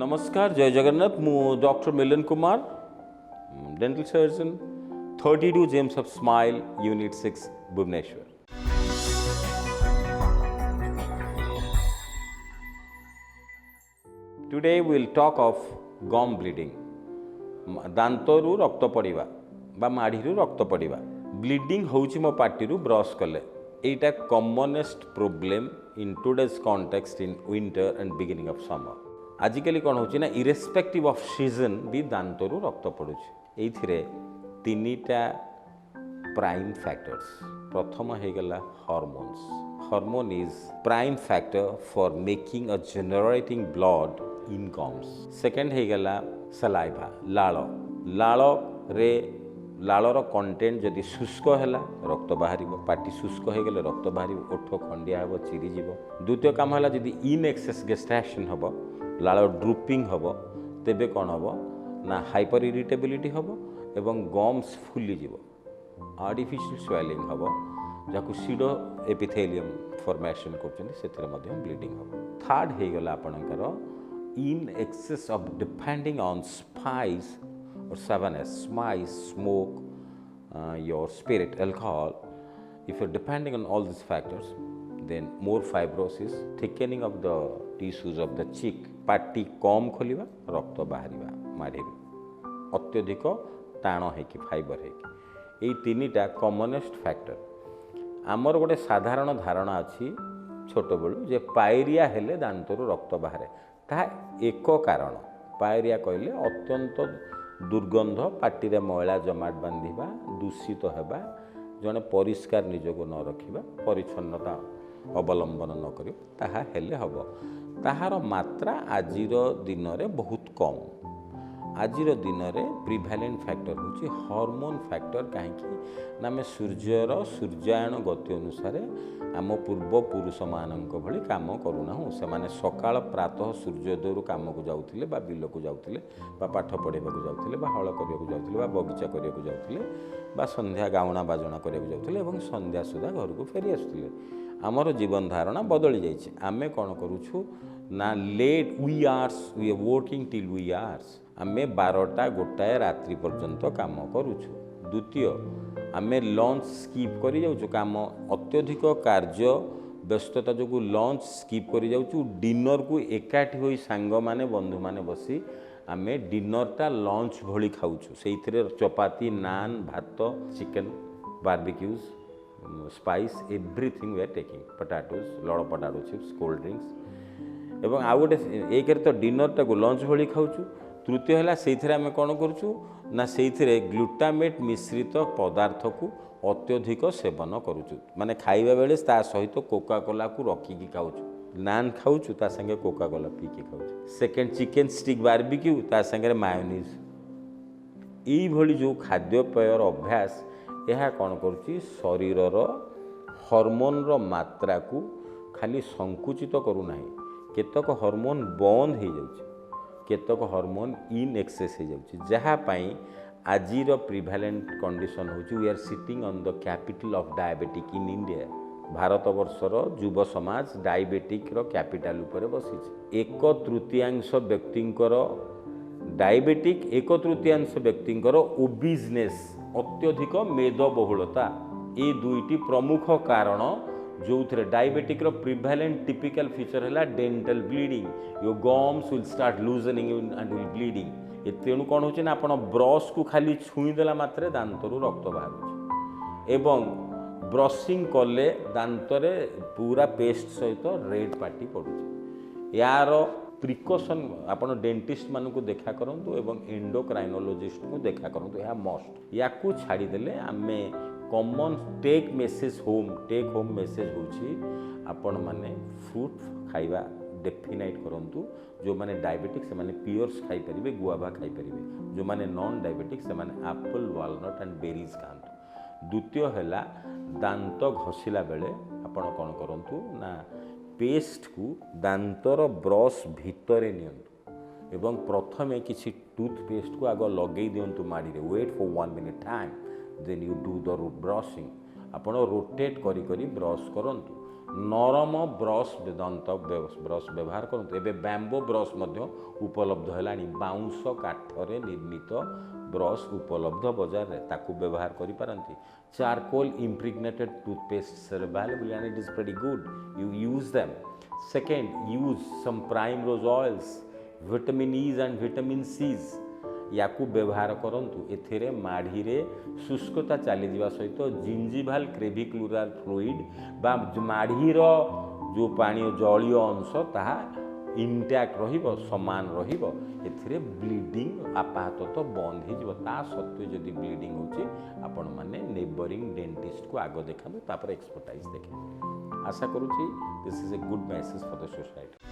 नमस्कार जय जगन्नाथ मु doctor Milan Kumar dental surgeon 32 gems of smile unit 6 Bhubaneswar. Today we will talk of gum bleeding दांतरू रक्त पड़िबा बा माढ़ीरू रक्त पड़िबा। ब्लीडिंग होउची मो पार्टीरू ब्रश कले एटा commonest problem in today's context in winter and beginning of summer. आजिकली कौन होची ना इरेस्पेक्टिव ऑफ सीजन भी दांतरू रक्त पड़ुची। एथिरे तीनिटा प्राइम फैक्टर्स। प्रथम हे गला hormones. Hormone is prime factor for making a generating blood in gums. Second हे गला सलाइभा लाल लाल रे लालर कंटेंट जदि शुष्क है रक्त बाहर पार्टी शुष्क हो गले रक्त बाहर ओठ खंडिया हे चिरीज। द्वितीय काम है जदि इन एक्सेस गेस्ट्रेशन हम लाल ड्रुपिंग हम तेबे कौन हम ना हाइपर इरिटेबिलिटी हम एवं गम्स फुलीज आर्टिफिशियल स्वेलिंग हम जहाँ सीडो एपिथेलियम फॉर्मेशन कर ब्लीडिंग हम। थर्ड हो गला आपणकर in excess of depending on spice or savanness, spice, smoke, your spirit, alcohol. If you're depending on all these factors, then more fibrosis, thickening of the tissues of the cheek, पाटी कम खोलिबा रक्त बाहरिबा माढ़ीरू अत्यधिक टाण हेकि fibre हेकि एई तीनिटा commonest factor. आमर गोटे साधारण धारणा अच्छी छोट बेलू जे pyorrhoea हेले दांतरू रक्त बाहरे ता एक कारण। पायरिया कहले अत्यंत दुर्गंध पार्टी मैला जमाट बांधा दूषित होगा जड़े परिष्कार निजक न रखा परिच्छन्नता अवलंबन न कर हम ताहार मात्रा आजिर दिन में बहुत कम। आजिर दिन में प्रिभैलेंट फैक्टर हूँ हार्मोन फैक्टर कहीं आम सूर्यर सूर्यायन गति अनुसार आम पूर्वपुरुष मानक भली काम करूना से सकाळ प्रातः सूर्योदय काम को जाऊे बिल को जाऊे पाठ पढ़ाक जाऊे हल करने जाऊे बगीचा करने जाऊे संध्या गाउणा बाजणा करने जाऊे संध्या सुधा घर को फेरी आसुले। आमर जीवन धारणा बदली जाइए। आमे कौन करूँ ना late we hours we working till we hours आमे 12टा गोटाए रात्रि पर्यंत काम करुछु। द्वितीय आमे लंच स्किप करी जाउछु काम अत्यधिक कार्य व्यस्तता जो लंच स्किप करी जाउछु। डिनर को एकाठी होई सांग माने बंधु माने बसी आमे डिनरटा लंच भली खाउछु। सेइथिरे चपाती नान भात chicken barbecues spice everything we are taking potatoes लड़ पोटैटो चिप्स कोल्ड ड्रिंक्स एवं आउ गोटे एक तो डिनरटा को लंच भली खाउछु। तृतीय है से आम कौन करूँ ना से ग्लूटामेट मिश्रित पदार्थ को अत्यधिक सेवन करुचु माने खाइबा बेले ता सहित कोका कोला को रखिकी खाऊँ नान खाऊँ ता संगे कोका कोला पीकी खाऊँ। सेकेंड चिकेन स्टिक बारबिक्यू ता संगे मायोनीज यही भली जो खाद्यपेयर अभ्यास यह कौन करुच्ची शरीरर हॉर्मोन रो मात्रा को खाली संकुचित करूना केतक हार्मोन बंद हो जाउची केतक हार्मोन इन एक्सेस हो जाउची जहाँपाई आजिर प्रिभैलेंट कंडीशन होची we are sitting on the capital of diabetic in India. Bharat वर्षर युव समाज डायबिटिक रो कैपिटल उपरे बसीची। एक तृतीयांश व्यक्तिंकर डायबिटिक एक तृतीयांश व्यक्तिंकर ओबिजनेस अत्यधिक मेदबहुलता ये दुईटी प्रमुख कारण जो थे डायबिटिक प्रिभैलेंट टिपिकल फीचर है dental bleeding your gums will start loosening and will bleeding. ये तेणु कौन हो आपण ब्रश को खाली छुईदेला मात्रे दांतरू रक्त बाहर एवं ब्रशिंग कले दांतरे पूरा पेस्ट सहित रेड पार्टी पड़ुची। यार प्रिकसन आपण डेंटिस्ट मान को देखा करंतु एवं एंडोक्राइनोलॉजिस्ट को देखा करंतु यह मस्ट या छाड़देले आमे कॉमन टेक होम मेसेज होची आपण माने फ्रूट खाइबा डेफिनाइट करंतु। जो माने डायबिटिक से माने पियर्स खाई परिबे गुआभा खाई परिबे जो माने नॉन डायबिटिक से माने एप्पल वालनट एंड बेरीज खातु। द्वितीय हैला दांत घसिला बेले आपण कौन करंतु ना पेस्ट को दांतर ब्रश भितरे नियंतु एवं प्रथमे किसी टूथपेस्ट को आग लगे दिंतु माड़ी wait for 1 minute time then you do the brushing आपण रोटेट करी करी ब्रश करंतु नरम ब्रश दंत ब्रश व्यवहार करते एबे बैम्बो ब्रश मध्य उपलब्ध है बाउंस काठरे निर्मित ब्रश उपलब्ध बाजार में ताकू व्यवहार करिपारंती charcoal impregnated toothpaste available and it is pretty good you use them second use some primrose oils vitamin Es and vitamin Cs याकू व्यवहार करंतु एथिरे माढ़ी शुष्कता चली जा सहित जिंजिभाल क्रेविक्युलर फ्लूइड बा माढ़ीर जो पानी जलीय अंश ताहा इंटैक्ट रहिबो समान रहिबो एथिरे ब्लीडिंग आपातत बंद हो सत्वे जदि ब्लीडिंग होची आपण माने नेबरिंग डेंटिस्ट को आग देखा तापर एक्सपर्टाइज देखे आशा करूची this is a good message for the society.